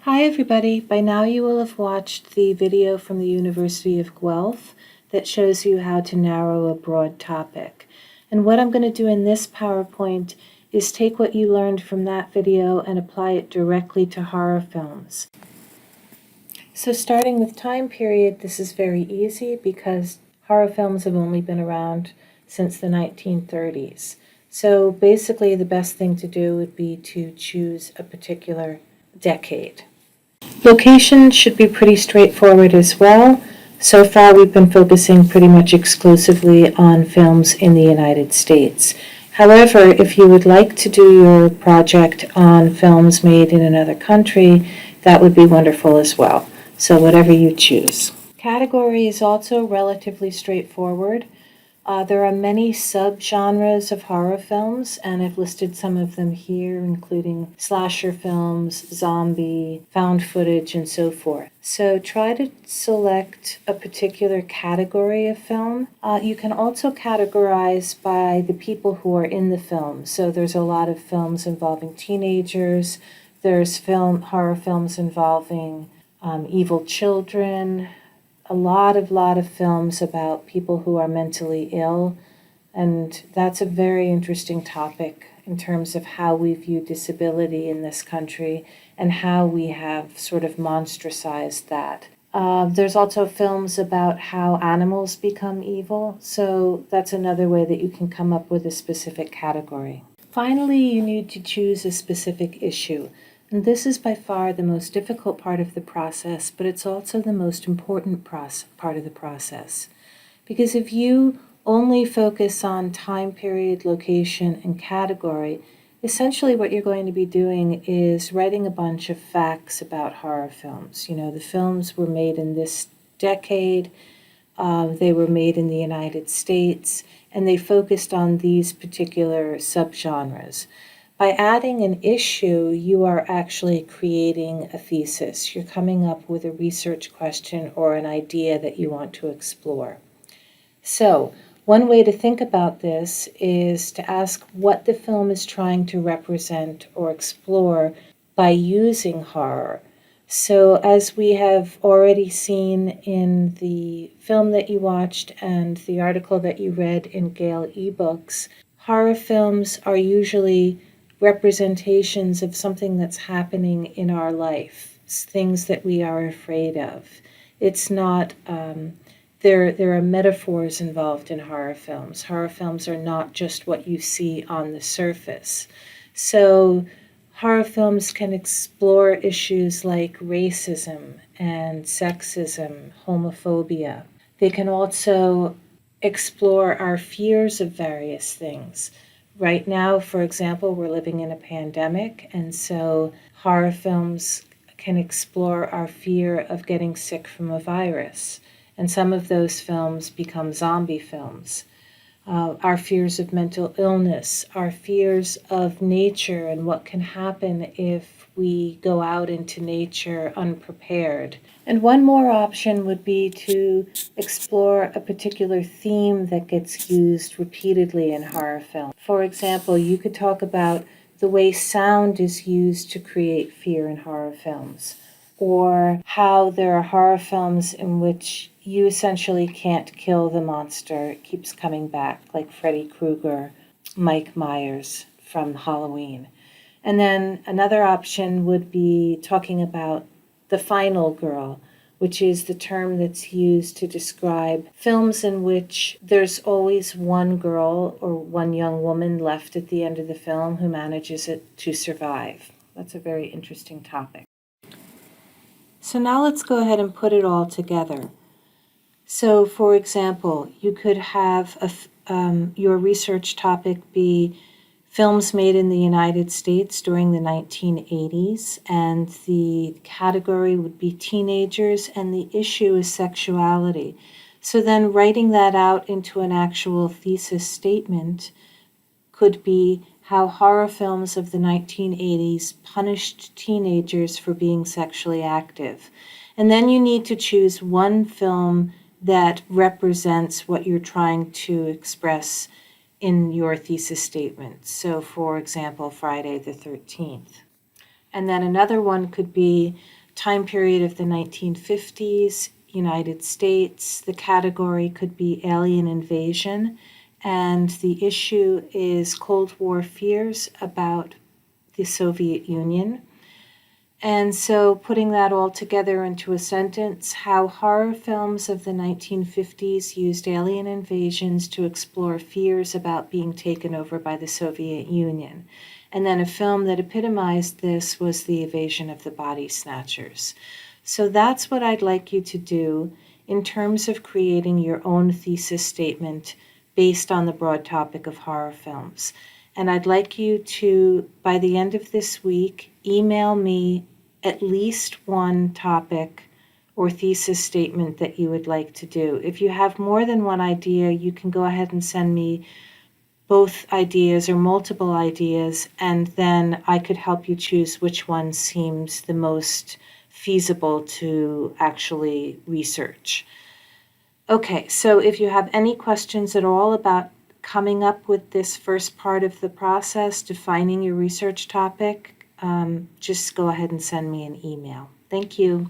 Hi everybody, by now you will have watched the video from the University of Guelph that shows you how to narrow a broad topic. And what I'm going to do in this PowerPoint is take what you learned from that video and apply it directly to horror films. So starting with time period, this is very easy because horror films have only been around since the 1930s. So basically the best thing to do would be to choose a particular decade. Location should be pretty straightforward as well. So far, we've been focusing pretty much exclusively on films in the United States. However, if you would like to do your project on films made in another country, that would be wonderful as well. So whatever you choose. Category is also relatively straightforward. There are many subgenres of horror films, and I've listed some of them here, including slasher films, zombie, found footage, and so forth. So try to select a particular category of film. You can also categorize by the people who are in the film. So there's a lot of films involving teenagers. There's horror films involving evil children, a lot of films about people who are mentally ill, and that's a very interesting topic in terms of how we view disability in this country and how we have sort of monstrosized that. There's also films about how animals become evil, so that's another way that you can come up with a specific category. Finally, you need to choose a specific issue. And this is by far the most difficult part of the process, but it's also the most important part of the process. Because if you only focus on time period, location, and category, essentially what you're going to be doing is writing a bunch of facts about horror films. You know, the films were made in this decade, they were made in the United States, and they focused on these particular subgenres. By adding an issue, you are actually creating a thesis. You're coming up with a research question or an idea that you want to explore. So, one way to think about this is to ask what the film is trying to represent or explore by using horror. So, as we have already seen in the film that you watched and the article that you read in Gale eBooks, horror films are usually representations of something that's happening in our life, things that we are afraid of. It's not, there are metaphors involved in horror films. Horror films are not just what you see on the surface. So horror films can explore issues like racism and sexism, homophobia. They can also explore our fears of various things. Right now, for example, we're living in a pandemic, and so horror films can explore our fear of getting sick from a virus. And some of those films become zombie films. Our fears of mental illness, our fears of nature and what can happen if we go out into nature unprepared. And one more option would be to explore a particular theme that gets used repeatedly in horror film. For example, you could talk about the way sound is used to create fear in horror films, or how there are horror films in which you essentially can't kill the monster. It keeps coming back, like Freddy Krueger, Mike Myers from Halloween. And then another option would be talking about the final girl, which is the term that's used to describe films in which there's always one girl or one young woman left at the end of the film who manages to survive. That's a very interesting topic. So now let's go ahead and put it all together. So, for example, you could have your research topic be films made in the United States during the 1980s, and the category would be teenagers, and the issue is sexuality. So then writing that out into an actual thesis statement could be how horror films of the 1980s punished teenagers for being sexually active. And then you need to choose one film that represents what you're trying to express in your thesis statement. So, for example, Friday the 13th. And then another one could be time period of the 1950s, United States. The category could be alien invasion. And the issue is Cold War fears about the Soviet Union. And so putting that all together into a sentence, how horror films of the 1950s used alien invasions to explore fears about being taken over by the Soviet Union. And then a film that epitomized this was The Invasion of the Body Snatchers. So that's what I'd like you to do in terms of creating your own thesis statement based on the broad topic of horror films. And I'd like you to, by the end of this week, email me at least one topic or thesis statement that you would like to do. If you have more than one idea, you can go ahead and send me both ideas or multiple ideas, and then I could help you choose which one seems the most feasible to actually research. Okay, so if you have any questions at all about coming up with this first part of the process, defining your research topic, just go ahead and send me an email. Thank you.